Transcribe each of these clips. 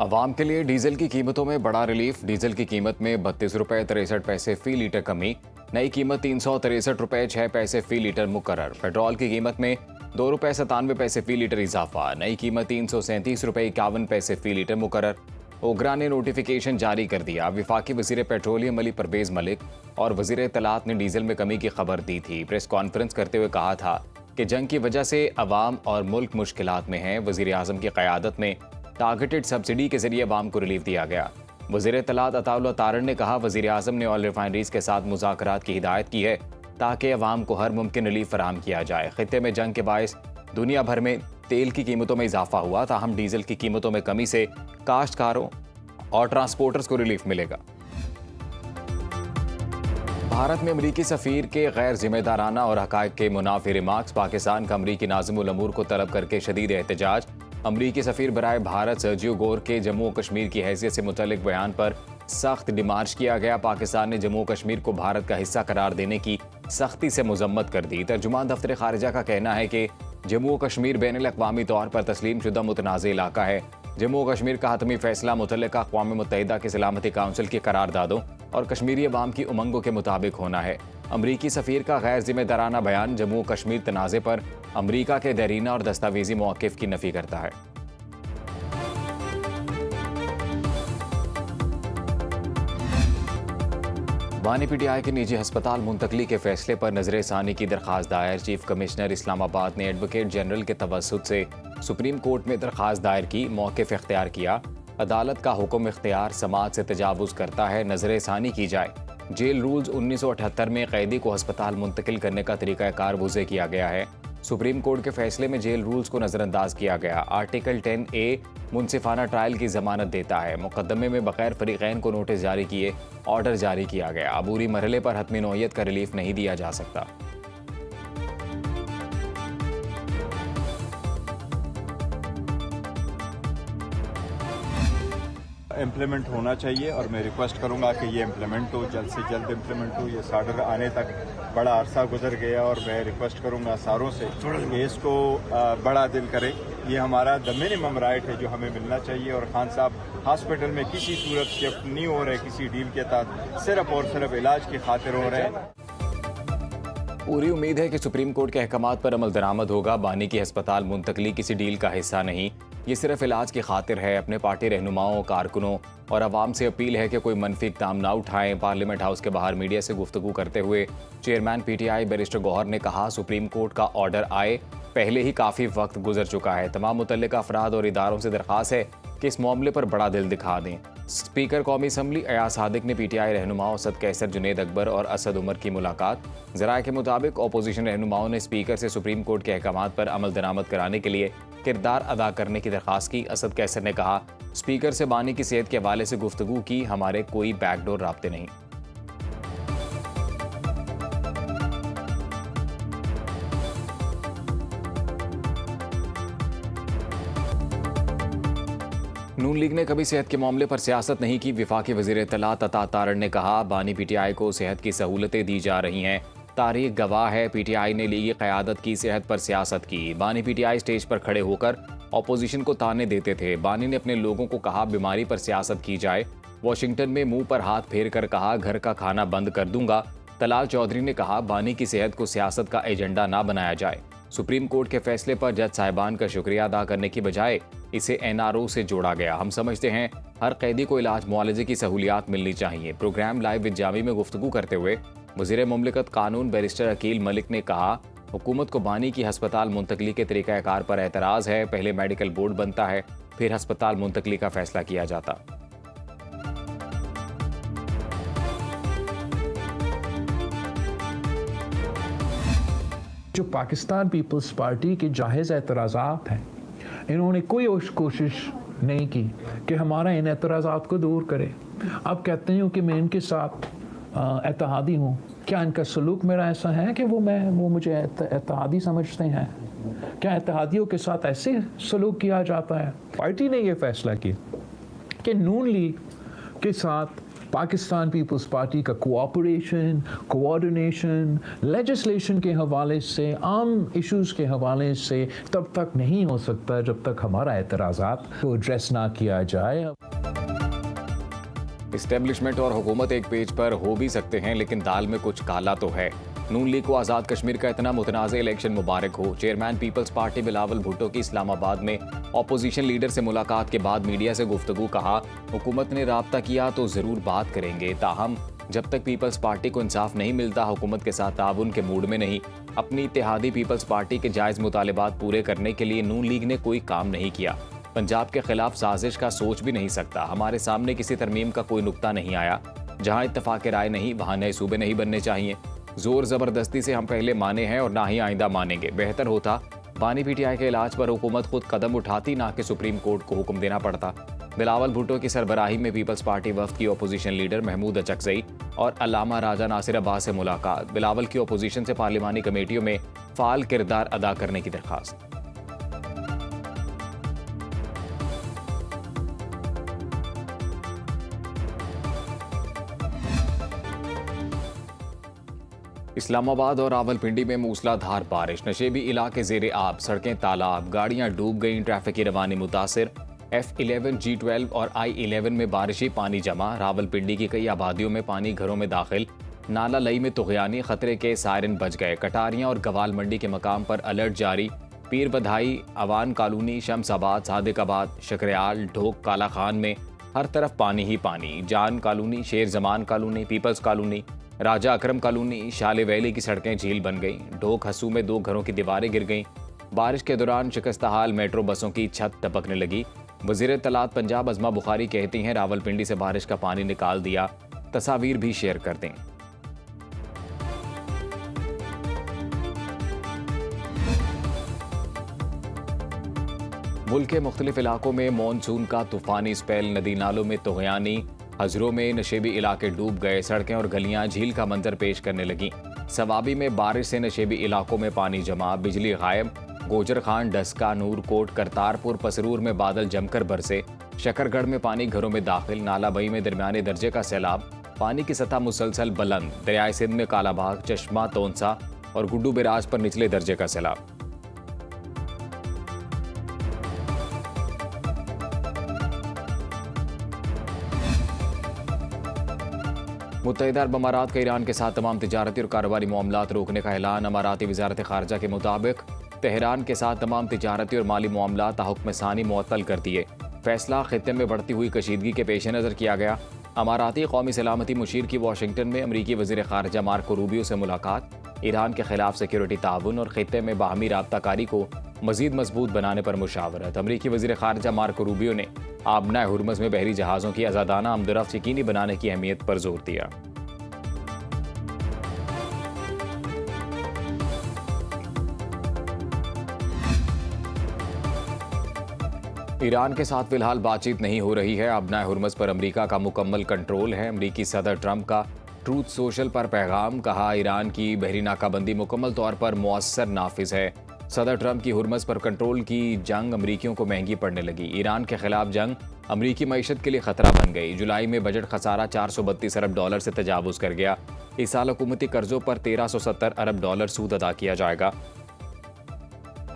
आवाम के लिए डीजल की कीमतों में बड़ा रिलीफ। डीजल की कीमत में 32 रुपये 63 पैसे फी लीटर कमी। नई कीमत 363 रुपये 6 पैसे फी लीटर मुकर्रर। पेट्रोल की कीमत में 2 रुपये 97 पैसे फी लीटर इजाफा। नई कीमत 337 रुपये 51 पैसे फी लीटर मुकर्रर। ओगरा ने नोटिफिकेशन जारी कर दिया। वफाकी वजीर पेट्रोलियम अली परवेज मलिक और वजीर इत्तलात ने डीजल में कमी की खबर दी थी। प्रेस कॉन्फ्रेंस करते हुए कहा था कि जंग की वजह से अवाम और मुल्क मुश्किलात में है। वजीर आजम की क़यादत में टारगेटेड सब्सिडी के जरिए अवाम को रिलीफ दिया गया। वजीर इत्तलात अताउल्लाह तारण ने कहा, वजीर आजम ने ऑयल रिफाइनरीज के साथ मुज़ाकरात की हिदायत की है ताकि अवाम को हर मुमकिन रिलीफ फराहम किया जाए। खित्ते में जंग के बायस दुनिया भर में तेल की कीमतों में इजाफा हुआ, ताहम डीजल की कीमतों में कमी से काश्तकारों और ट्रांसपोर्टर्स को रिलीफ मिलेगा। भारत में अमरीकी सफ़ीर के गैर जिम्मेदाराना और हक़ाइक़ के मुनाफी रिमार्क्स। पाकिस्तान का अमरीकी नाज़िम उल अमूर को तलब करके शदीद एहतजाज। अमरीकी सफ़ीर बराए भारत सर्जियो गोर के जम्मू और कश्मीर की हैसियत से मुतल्लिक बयान पर सख्त डिमार्च किया गया। पाकिस्तान ने जम्मू और कश्मीर को भारत का हिस्सा करार देने की सख्ती से मजम्मत कर दी। तर्जुमान दफ्तर खारिजा का कहना है कि जम्मू और कश्मीर बैनुल-अक़वामी तौर पर तस्लीम शुदा मुतनाज़ इलाका है। जम्मू और कश्मीर का हतमी फैसला मुतल्लिका अक़वाम मुत्तहिदा की सलामती काउंसिल की करारदादों और कश्मीरी अवाम की उमंगों के मुताबिक होना है। अमरीकी सफ़ीर का गैर जिम्मेदाराना बयान जम्मू कश्मीर तनाज़े पर अमरीका के देरीना और दस्तावेजी मौक़िफ़ की नफ़ी करता है। बानी पीटीआई के निजी हस्पताल मुंतकली के फैसले पर नजर सानी की दरख्वास्त दायर। चीफ कमिश्नर इस्लामाबाद ने एडवोकेट जनरल के तवस्सुत से सुप्रीम कोर्ट में दरख्वास्त दायर की, मौक़िफ़ इख्तियार किया। अदालत का हुक्म इख्तियार समाज से तजावुज़ करता है, नजर सानी की जाए। जेल रूल्स 1978 में कैदी को हस्पताल मुंतकिल करने का तरीक़ाकार वज़े किया गया है। सुप्रीम कोर्ट के फैसले में जेल रूल्स को नज़रअंदाज किया गया। आर्टिकल 10A मुनसिफाना ट्रायल की ज़मानत देता है। मुकदमे में बगैर फ़रीक़ैन को नोटिस जारी किए ऑर्डर जारी किया गया। अबूरी मरहले पर हतमी नौइयत का रिलीफ नहीं दिया जा सकता। इम्प्लीमेंट होना चाहिए और मैं रिक्वेस्ट करूंगा कि ये इम्प्लीमेंट हो, जल्द से जल्द इम्प्लीमेंट हो। ये ऑर्डर आने तक बड़ा अरसा गुजर गया और मैं रिक्वेस्ट करूंगा सारों से कि इसको बड़ा दिल करें। ये हमारा द मिनिमम राइट है जो हमें मिलना चाहिए। और खान साहब हॉस्पिटल में किसी सूरत शिफ्ट नहीं हो रहे किसी डील के तहत, सिर्फ और सिर्फ इलाज की खातिर हो रहे हैं। पूरी उम्मीद है कि सुप्रीम कोर्ट के अहकामात पर अमल दरामद होगा। बानी की हस्पताल मुंतकली किसी डील का हिस्सा नहीं, ये सिर्फ इलाज की खातिर है। अपने पार्टी रहनुमाओं, कारकुनों और आवाम से अपील है कि कोई मनफी इक़दाम ना उठाएं। पार्लियामेंट हाउस के बाहर मीडिया से गुफ्तगू करते हुए चेयरमैन पीटीआई बैरिस्टर गौहर ने कहा, सुप्रीम कोर्ट का ऑर्डर आए पहले ही काफ़ी वक्त गुजर चुका है। तमाम मुतल्लिका अफराद और इदारों से दरख्वास्त है कि इस मामले पर बड़ा दिल दिखा दें। स्पीकर कौमी असम्बली अयाज सादिक ने पीटीआई रहनुमाओं असद कैसर, जुनेद अकबर और असद उमर की मुलाकात। ज़राए के मुताबिक अपोजिशन रहनुमाओं ने स्पीकर से सुप्रीम कोर्ट के अहकामात पर अमल दरामद कराने के लिए किरदार अदा करने की दरख्वास्त की। असद कैसर ने कहा, स्पीकर से बानी की सेहत के हवाले से गुफ्तगू की, हमारे कोई बैकडोर राब्ते नहीं। नून लीग ने कभी सेहत के मामले पर सियासत नहीं की। वफाकी वज़ीर इत्तलात अता तारण ने कहा, बानी पीटीआई को सेहत की सहूलतें दी जा रही हैं। तारीख गवाह है, पीटीआई ने लीगी क़यादत की सेहत पर सियासत की। बानी पीटीआई स्टेज पर खड़े होकर अपोजिशन को ताने देते थे। बानी ने अपने लोगों को कहा, बीमारी पर सियासत की जाए। वाशिंगटन में मुंह पर हाथ फेर कर कहा, घर का खाना बंद कर दूंगा। तलाल चौधरी ने कहा, बानी की सेहत को सियासत का एजेंडा ना बनाया जाए। सुप्रीम कोर्ट के फैसले पर जज साहिबान का शुक्रिया अदा करने की बजाय इसे एनआरओ से जोड़ा गया। हम समझते हैं हर कैदी को इलाज मुआलजे की सहूलियात मिलनी चाहिए। प्रोग्राम लाइव विद जामी में गुफ्तगू करते हुए वज़ीर मुमलिकत कानून बैरिस्टर अकील मलिक ने कहा, हुकूमत को बानी की हस्पताल मुंतकली के तरीक़ाकार पर एतराज़ है। पहले मेडिकल बोर्ड बनता है, फिर हस्पताल मुंतकली का फैसला किया जाता। जो पाकिस्तान पीपल्स पार्टी के जायज़ एतराज़ात हैं, इन्होंने कोई कोशिश नहीं की कि हमारा इन एतराज़ात को दूर करें। अब कहते हैं कि मैं इनके साथ एतहादी हूँ। क्या इनका सलूक मेरा ऐसा है कि वो मुझे एतहादी समझते हैं? क्या एतहादियों के साथ ऐसे सलूक किया जाता है? पार्टी ने ये फैसला किया कि नून लीग के साथ पाकिस्तान पीपल्स पार्टी का कोऑपरेशन, कोऑर्डिनेशन, लेजिस्लेशन के हवाले से, आम इश्यूज़ के हवाले से तब तक नहीं हो सकता जब तक हमारा एतराज़ात को एड्रेस ना किया जाए। इस्टेब्लिशमेंट और हुकूमत एक पेज पर हो भी सकते हैं, लेकिन दाल में कुछ काला तो है। नून लीग को आज़ाद कश्मीर का इतना मुतनाज़ इलेक्शन मुबारक हो। चेयरमैन पीपल्स पार्टी बिलावल भुट्टो की इस्लामाबाद में अपोजिशन लीडर से मुलाकात के बाद मीडिया से गुफ्तगू। कहा, हुकूमत ने राब्ता किया तो ज़रूर बात करेंगे, ताहम जब तक पीपल्स पार्टी को इंसाफ नहीं मिलता हुकूमत के साथ ताउन के मूड में नहीं। अपनी इत्तेहादी पीपल्स पार्टी के जायज़ मुतालिबात पूरे करने के लिए नून लीग ने कोई काम नहीं किया। पंजाब के खिलाफ साजिश का सोच भी नहीं सकता। हमारे सामने किसी तरमीम का कोई नुक्ता नहीं आया। जहां इत्तफाक राय नहीं वहां नए सूबे नहीं बनने चाहिए। जोर जबरदस्ती से हम पहले माने हैं और ना ही आइंदा मानेंगे। बेहतर होता बानी पीटीआई के इलाज पर हुकूमत खुद कदम उठाती, ना कि सुप्रीम कोर्ट को हुक्म देना पड़ता। बिलावल भुट्टो की सरबराही में पीपल्स पार्टी वफ्द की अपोजिशन लीडर महमूद अचकजई और अल्लामा राजा नासिर अब्बास से मुलाकात। बिलावल की अपोजिशन से पार्लिमानी कमेटियों में फाल किरदार अदा करने की दरख्वास्त। इस्लामाबाद और रावलपिंडी में मूसलाधार बारिश, नशेबी इलाके जेरे आब, सड़कें तालाब, गाड़ियां डूब गईं, ट्रैफिक की रवानी मुतासिर। F11, G12 और I11 में बारिशी पानी जमा। रावलपिंडी की कई आबादियों में पानी घरों में दाखिल। नाला लई में तुगयानी, खतरे के सायरन बज गए। कटारियां और गवाल मंडी के मकाम पर अलर्ट जारी। पीर बधाई, अवान कॉलोनी, शमसाबाद, सादिकाबाद, शकरयाल, ढोक, काला खान में हर तरफ पानी ही पानी। जान कॉलोनी, शेर जमान कॉलोनी, पीपल्स कॉलोनी, राजा अकरम कॉलोनी, शाले वैली की सड़कें झील बन गईं। ढोक हसू में 2 घरों की दीवारें गिर गईं। बारिश के दौरान शिकस्ता हाल मेट्रो बसों की छत टपकने लगी। वज़ीर तलात पंजाब अज़मा बुखारी कहती हैं, रावलपिंडी से बारिश का पानी निकाल दिया। तस्वीर भी शेयर कर दें। मुल्क के मुख्तलिफ इलाकों में मानसून का तूफानी स्पेल। नदी नालों में तुगयानी, हजरों में नशेबी इलाके डूब गए। सड़कें और गलियां झील का मंजर पेश करने लगी। सवाबी में बारिश से नशेबी इलाकों में पानी जमा। बिजली गायब। गोजर खान, डस्का, नूरकोट, करतारपुर, पसरूर में बादल जमकर बरसे। शकरगढ़ में पानी घरों में दाखिल। नालाबई में दरमियाने दर्जे का सैलाब। पानी की सतह मुसलसल बुलंद। दरियाए सिंध में कालाबाग, चश्मा, तोनसा और गुड्डू बिराज पर निचले दर्जे का सैलाब। मुत्तहिदा अरब अमारात का ईरान के साथ तमाम तिजारती और कारोबारी मामलात रोकने का ऐलान। अमाराती वजारत खारजा के मुताबिक तेहरान के साथ तमाम तिजारती और माली मामलात हुक्म सानी मुअत्तल कर दिए। फैसला खित्ते में बढ़ती हुई कशीदगी के पेश नज़र किया गया। अमाराती कौमी सलामती मुशीर की वाशिंगटन में अमरीकी वज़ीर खारजा मार्को रूबियो से मुलाकात। ईरान के खिलाफ सिक्योरिटी ताउन और खित्ते में बाहमी राब्ताकारी को मजीद मजबूत बनाने पर मुशावरत। अमरीकी वज़ीर खारजा मार्को रूबियो ने आबना हुर्मज़ में बहरी जहाज़ों की आज़ादाना आमदरफ्त यकीनी बनाने की अहमियत पर जोर दिया। ईरान के साथ फिलहाल बातचीत नहीं हो रही है। आबना हुर्मज़ पर अमरीका का मुकम्मल कंट्रोल है। अमरीकी सदर ट्रंप का ट्रूथ सोशल पर पैगाम। कहा, ईरान की बहरी नाकाबंदी मुकम्मल तौर पर मुअस्सर नाफिज है। सदर ट्रंप की हुर्मज़ पर कंट्रोल की जंग अमरीकियों को महंगी पड़ने लगी। ईरान के खिलाफ जंग अमरीकी मईशत के लिए खतरा बन गई। जुलाई में बजट खसारा $432 अरब से तजावुज़ कर गया। इस साल हुकूमती कर्जों पर $1370 अरब सूद अदा किया जाएगा।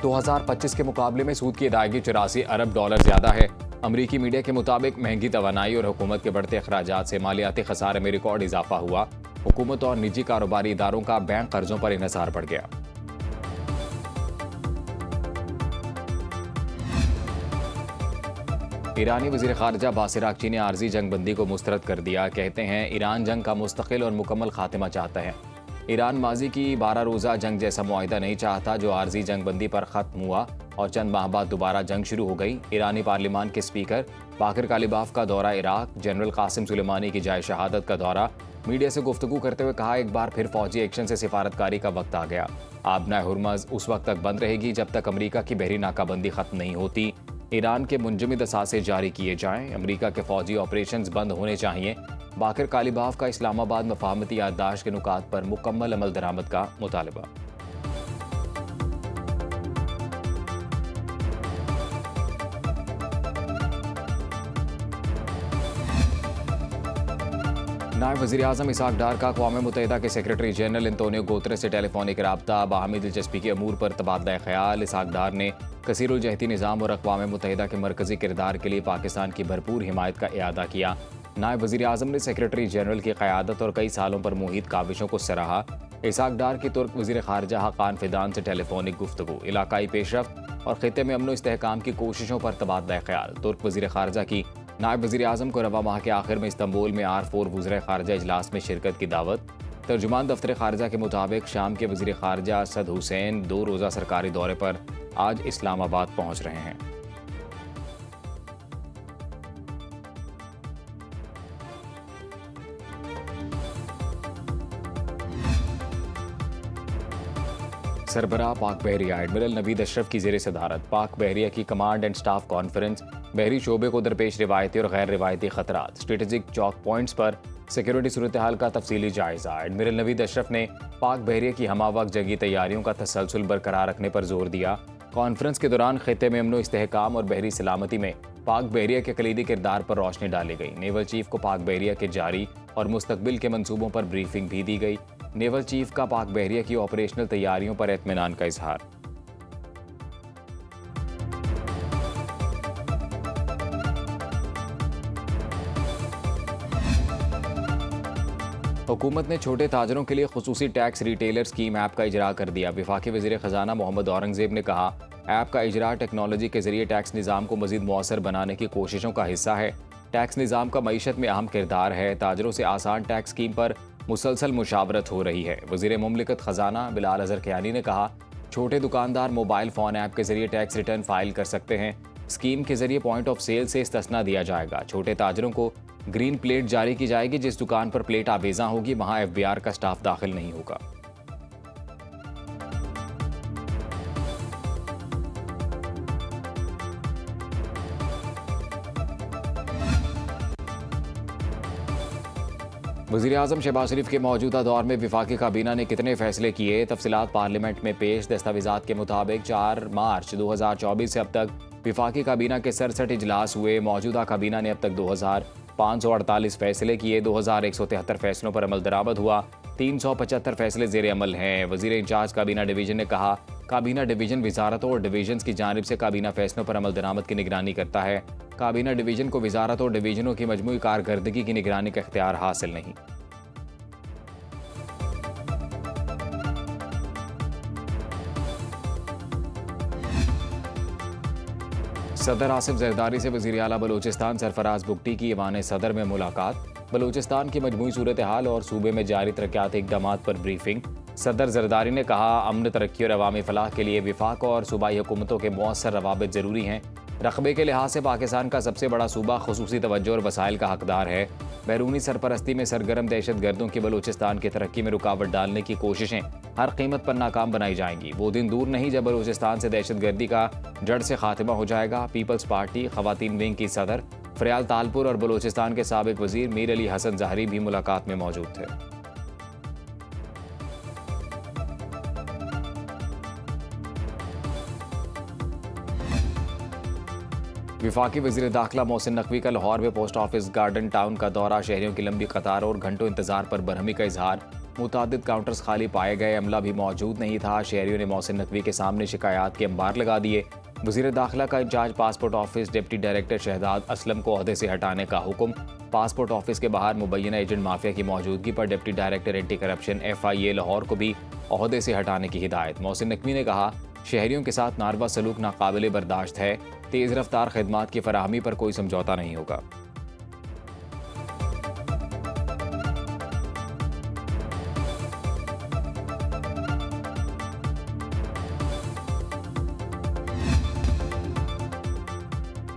2025 के मुकाबले में सूद की अदायगी $84 अरब ज़्यादा है। अमरीकी मीडिया के मुताबिक महंगी तवानाई और हुकूमत के बढ़ते अखराजात से मालियाती खसारे में रिकॉर्ड इजाफा हुआ। हुकूमत और निजी कारोबारी इदारों का बैंक कर्जों पर इन्हिसार बढ़ गया। ईरानी वज़ीर ख़ारिजा बासिर आगची ने आर्जी जंग बंदी को मुस्तरद कर दिया। कहते हैं, ईरान जंग का मुस्तकिल और मुकम्मल खात्मा चाहता है। ईरान माजी की 12 रोज़ा जंग जैसा मुआहिदा नहीं चाहता जो आर्जी जंग बंदी पर ख़त्म हुआ और चंद माह बाद दोबारा जंग शुरू हो गई। ईरानी पार्लिमान के स्पीकर बाकिर कालिबाफ का दौरा इराक, जनरल कासिम सुलेमानी की जाए शहादत का दौरा। मीडिया से गुफ्तगू करते हुए कहा, एक बार फिर फौजी एक्शन से सिफारतकारी का वक्त आ गया। आबना हुर्मज़ उस वक्त तक बंद रहेगी जब तक अमरीका की बहरी नाकाबंदी ख़त्म नहीं होती। ईरान के मुंजमद असासे जारी किए जाएं। अमरीका के फौजी ऑपरेशंस बंद होने चाहिए। बाकिर कालिबाफ का इस्लामाबाद मफाहमती याददाश्त के नुकात पर मुकम्मल अमल दरामद का मुतालबा। नायब वज़ीर आज़म इसहाक डार का अक़वाम मुत्तहिदा के सेक्रेटरी जनरल एंटोनियो गुतेरेस से टेलीफोनिक रब्ता, बाहमी दिलचस्पी के अमूर पर तबादला ख्याल। इसहाक डार ने कसीरुल जहती निज़ाम और अक़वाम मुत्तहिदा के मरकज़ी किरदार के लिए पाकिस्तान की भरपूर हिमायत का इआदा किया। नायब वज़ीर आज़म ने सेक्रेटरी जनरल की क़यादत और कई सालों पर मुहित काविशों को सराहा। इसहाक डार की तुर्क वज़ीर ख़ारजा हाकान फ़िदान से टेलीफोनिक गुफ्तगू, इलाकाई पेशरफ्त और ख़ित्ते में अमन व इस्तेहकाम की कोशिशों पर तबादला ख्याल। तुर्क वज़ीर ख़ारजा की नायब वज़ीर आज़म को रवा माह के आखिर में इस्तांबुल में R4 वज़ीर ख़ारजा इजलास में शिरकत की दावत। तर्जुमान दफ्तर ख़ारजा के मुताबिक शाम के वज़ीर ख़ारजा असद हुसैन 2 रोज़ा सरकारी दौरे पर आज इस्लामाबाद पहुँच रहे हैं। सरबराह पाक बहरिया एडमिरल नवीद अशरफ की ज़ेर सदारत पाक बहरिया की कमांड एंड स्टाफ कॉन्फ्रेंस बहरी शोबे को दरपेश रिवायती और गैर रिवायती खतरात, स्ट्रेटेजिक चौक पॉइंट्स पर सिक्योरिटी सूरत हाल का तफसीली जायजा। एडमिरल नवीद अशरफ ने पाक बहरिया की हमावक्त जंगी तैयारियों का तसलसल बरकरार रखने पर जोर दिया। कॉन्फ्रेंस के दौरान खित्ते में अमन व इस्तेहकाम और बहरी सलामती में पाक बहरिया के कलीदी किरदार पर रोशनी डाली गई। नेवल चीफ को पाक बहरिया के जारी और मुस्तकबिल के मंसूबों पर ब्रीफिंग भी दी गई। नेवल चीफ का पाक बहरिया की ऑपरेशनल तैयारियों पर इत्मीनान का इजहार। हुकूमत ने छोटे ताजरों के लिए खुसूसी टैक्स रिटेलर स्कीम ऐप का इजरा कर दिया। वफाकी वज़ीर ख़जाना मोहम्मद औरंगज़ेब ने कहा, ऐप का इजरा टेक्नोलॉजी के जरिए टैक्स निज़ाम को मज़ीद मौसर बनाने की कोशिशों का हिस्सा है। टैक्स निज़ाम का मईशत में अहम किरदार है। ताजरों से आसान टैक्स स्कीम पर मुसलसल मुशावरत हो रही है। वज़ीर मुमलिकत ख़जाना बिलाल अज़हर कियानी ने कहा, छोटे दुकानदार मोबाइल फ़ोन ऐप के जरिए टैक्स रिटर्न फाइल कर सकते हैं। स्कीम के जरिए पॉइंट ऑफ सेल से इस्तिस्ना दिया जाएगा। छोटे ताजरों को ग्रीन प्लेट जारी की जाएगी। जिस दुकान पर प्लेट आवेजा होगी वहां FBR का स्टाफ दाखिल नहीं होगा। वज़ीर आज़म शहबाज शरीफ के मौजूदा दौर में वफाकी काबीना ने कितने फैसले किए, तफसीलात पार्लियामेंट में पेश। दस्तावेज़ात के मुताबिक 4 मार्च 2024 से अब तक वफाकी काबीना के 67 इजलास हुए। मौजूदा काबीना ने अब तक 2548 फैसले किए। 2173 फैसलों पर अमल दरामद हुआ। 375 फैसले ज़ेर अमल हैं। वज़ीर इंचार्ज काबीना डिवीज़न ने कहा, काबीना डिवीज़न वजारतों और डिवीजन्स की जानिब से काबीना फैसलों पर अमल दरामद की निगरानी करता है। काबीना डिवीज़न को वजारतों और डिवीजनों की मजमूई कारकर्दगी की निगरानी का इख्तियार हासिल नहीं। सदर आसिफ जरदारी से वज़ीर आला बलूचिस्तान सरफराज बुगटी की ईवान सदर में मुलाकात। बलूचिस्तान की मजमूई सूरत हाल और सूबे में जारी तरक्याती इक़दामात पर ब्रीफिंग। सदर जरदारी ने कहा, अमन तरक्की और अवामी फलाह के लिए विफाक और सूबाई हुकूमतों के मौसर रवाबित ज़रूरी हैं। रकबे के लिहाज से पाकिस्तान का सबसे बड़ा सूबा खुसूसी तवज्जो और वसाइल का हकदार है। बैरूनी सरपरस्ती में सरगर्म दहशत गर्दों की बलूचिस्तान की तरक्की में रुकावट डालने की कोशिशें हर कीमत पर नाकाम बनाई जाएंगी। वो दिन दूर नहीं जब बलूचिस्तान से दहशत गर्दी का जड़ से खात्मा हो जाएगा। पीपल्स पार्टी ख़वातीन विंग की सदर फ़रियाल तालपुर और बलूचिस्तान के साबिक वज़ीर मीर अली हसन ज़हरी भी मुलाकात में मौजूद थे। विफाकी वज़ीर दाखिला मोहसिन नकवी का लाहौर में पोस्ट ऑफिस गार्डन टाउन का दौरा। शहरियों की लंबी कतार और घंटों इंतजार पर बरहमी का इजहार। मुतादिद काउंटर्स खाली पाए गए, अमला भी मौजूद नहीं था। शहरियों ने मोहसिन नकवी के सामने शिकायत के अंबार लगा दिए। वज़ीर दाखिला का incharge passport office deputy director Shahzad Aslam को ओहदे से हटाने का हुक्म। पासपोर्ट ऑफिस के बाहर मुबैना एजेंट माफिया की मौजूदगी पर deputy director anti corruption FIA Lahore को भी ओहदे से हटाने की हिदायत। मोहसिन नकवी ने कहा, शहरियों के साथ नारवा सलूक नाकाबिले बर्दाश्त है। तेज़ रफ्तार खदमात की फराहमी पर कोई समझौता नहीं होगा।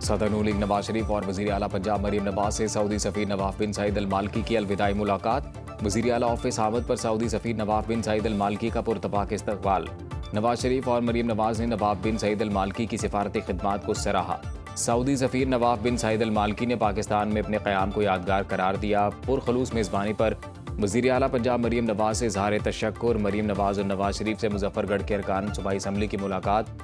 सदर नून लीग नवाज शरीफ और वज़ीर आला पंजाब मरीम नवाज से सऊदी सफ़ीर नवाफ बिन सईद अल मालकी की अलविदाई मुलाकात। वज़ीर आला ऑफिस आमद पर सऊदी सफ़ीर नवाफ बिन सईद अल मालकी का पुरतपाक इस्तकबाल। नवाज शरीफ और मरीम नवाज ने नवाफ बिन सईद अल मालकी की सिफारती खिदमात को सराहा। सऊदी सफ़ीर नवाफ बिन सईद अल मालकी ने पाकिस्तान में अपने क़याम को यादगार करार दिया। पुरखलूस मेज़बानी पर वज़ीर आला पंजाब मरीम नवाज से इज़हार तशक्कुर। मरीम नवाज और नवाज शरीफ से मुजफ्फरगढ़ के अरकान सूबाई असम्बली की मुलाकात।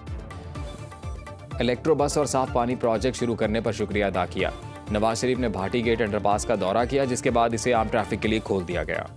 इलेक्ट्रो बस और साफ पानी प्रोजेक्ट शुरू करने पर शुक्रिया अदा किया। नवाज शरीफ ने भाटी गेट अंडरपास का दौरा किया, जिसके बाद इसे आम ट्रैफिक के लिए खोल दिया गया।